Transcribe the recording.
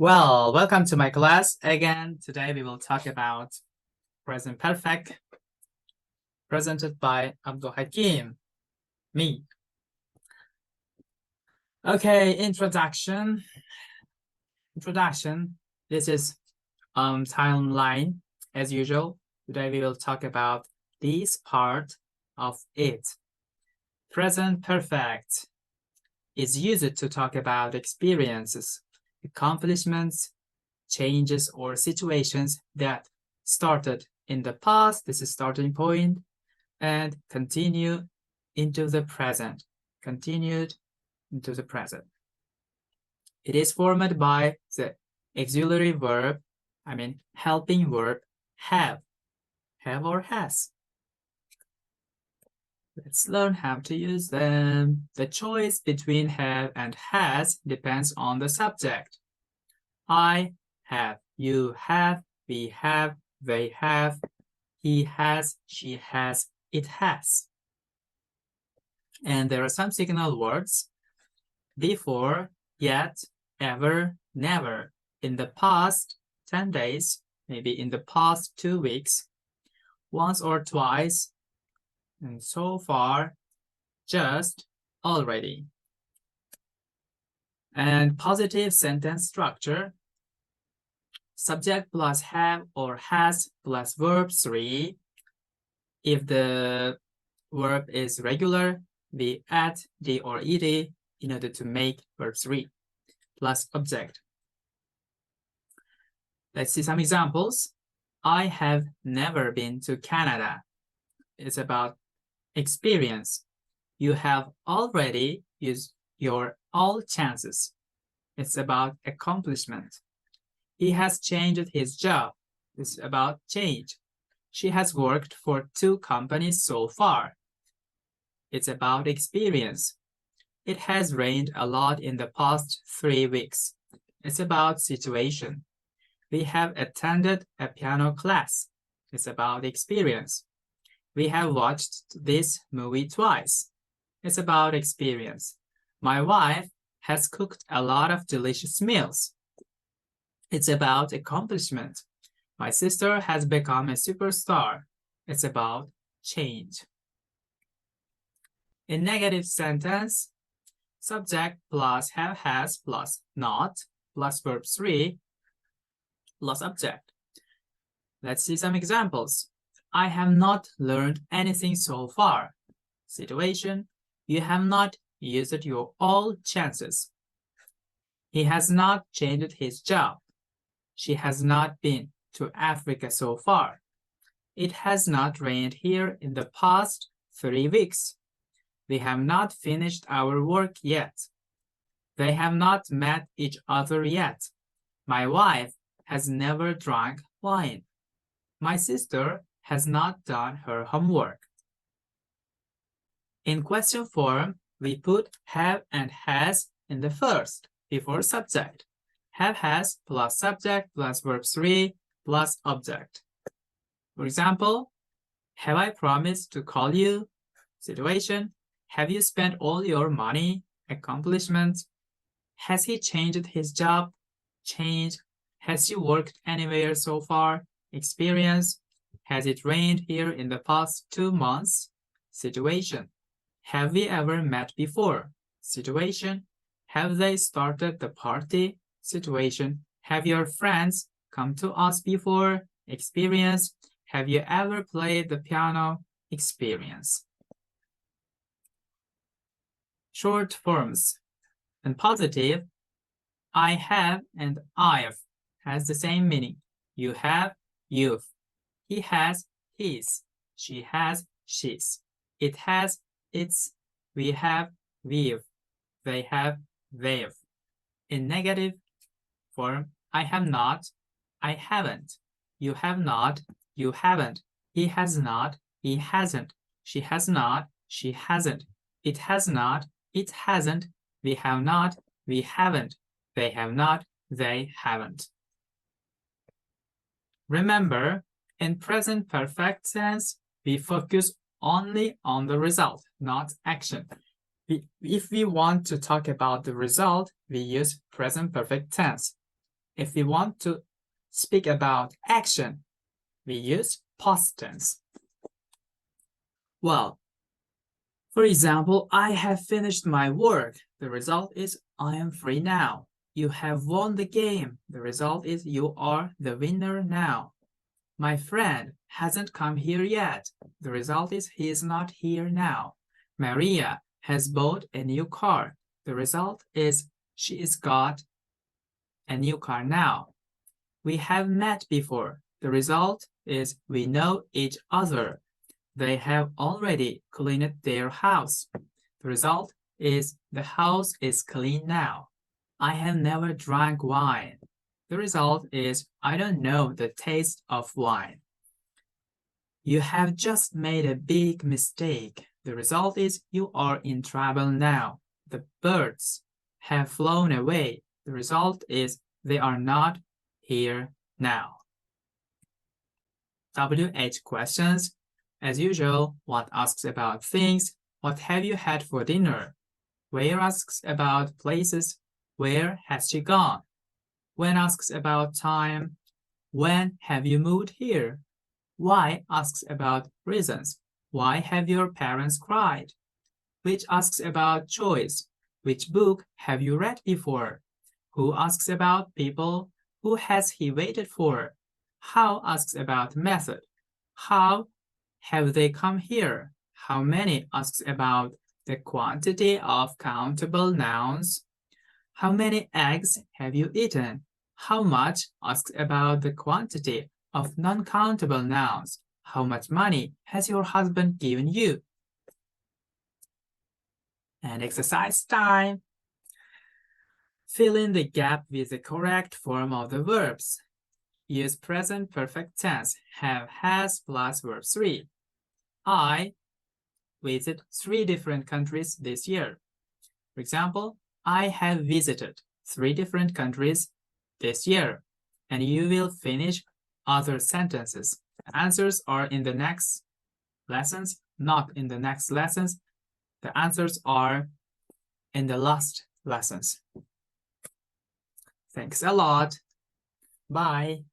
Well, welcome to my class. Again, today we will talk about present perfect, presented by Hakim, me. Okay, introduction. This is timeline as usual. Today we will talk about this part of it. Present perfect is used to talk about experiences, accomplishments, changes, or situations that started in the past, this is starting point, and continue into the present, continued into the present. It is formed by the auxiliary verb, helping verb, have or has. Let's learn how to use them. The choice between have and has depends on the subject. I have, you have, we have, they have, he has, she has, it has. And there are some signal words: before, yet, ever, never, in the past 10 days, maybe in the past 2 weeks, once or twice, and so far, just, already. And positive sentence structure: subject plus have or has plus verb 3. If the verb is regular, we add d or ed in order to make verb 3 plus object. Let's see some examples. I have never been to Canada. It's about experience. You have already used your all chances. It's about accomplishment. He has changed his job. It's about change. She has worked for 2 companies so far. It's about experience. It has rained a lot in the past 3 weeks. It's about situation. We have attended a piano class. It's about experience. We have watched this movie twice. It's about experience. My wife has cooked a lot of delicious meals. It's about accomplishment. My sister has become a superstar. It's about change. In negative sentence, subject plus have, has plus not plus verb 3 plus object. Let's see some examples. I have not learned anything so far. Situation: you have not used your all chances. He has not changed his job. She has not been to Africa so far. It has not rained here in the past 3 weeks. We have not finished our work yet. They have not met each other yet. My wife has never drunk wine. My sister has not done her homework. In question form, we put have and has in the first, before subject. Have, has plus subject plus verb 3 plus object. For example, have I promised to call you? Situation: have you spent all your money? Accomplishment: has he changed his job? Change: has she worked anywhere so far? Experience: has it rained here in the past 2 months? Situation: have we ever met before? Situation: have they started the party? Situation: have your friends come to us before? Experience: have you ever played the piano? Experience. Short forms. And positive, I have and I've has the same meaning. You have, you've. He has, his. She has, she's. It has, its. We have, we've. They have, they've. In negative form, I have not, I haven't. You have not, you haven't. He has not, he hasn't. She has not, she hasn't. It has not, it hasn't. We have not, we haven't. They have not, they haven't. Remember, in present perfect tense, we focus only on the result, not action. If we want to talk about the result, we use present perfect tense. If we want to speak about action, we use past tense. Well, for example, I have finished my work. The result is I am free now. You have won the game. The result is you are the winner now. My friend hasn't come here yet. The result is he is not here now. Maria has bought a new car. The result is she is got a new car now. We have met before. The result is we know each other. They have already cleaned their house. The result is the house is clean now. I have never drank wine. The result is I don't know the taste of wine. You have just made a big mistake. The result is you are in trouble now. The birds have flown away. The result is they are not here now. WH questions. As usual, what asks about things? What have you had for dinner? Where asks about places. Where has she gone? When asks about time. When have you moved here? Why asks about reasons. Why have your parents cried? Which asks about choice. Which book have you read before? Who asks about people? Who has he waited for? How asks about method. How have they come here? How many asks about the quantity of countable nouns. How many eggs have you eaten? How much asks about the quantity of non-countable nouns. How much money has your husband given you? And exercise time. Fill in the gap with the correct form of the verbs. Use present perfect tense, have, has plus verb 3. I visited 3 different countries this year. For example, I have visited 3 different countries this year. And you will finish other sentences. The answers are in the next lessons, not in the next lessons. The answers are in the last lessons. Thanks a lot. Bye.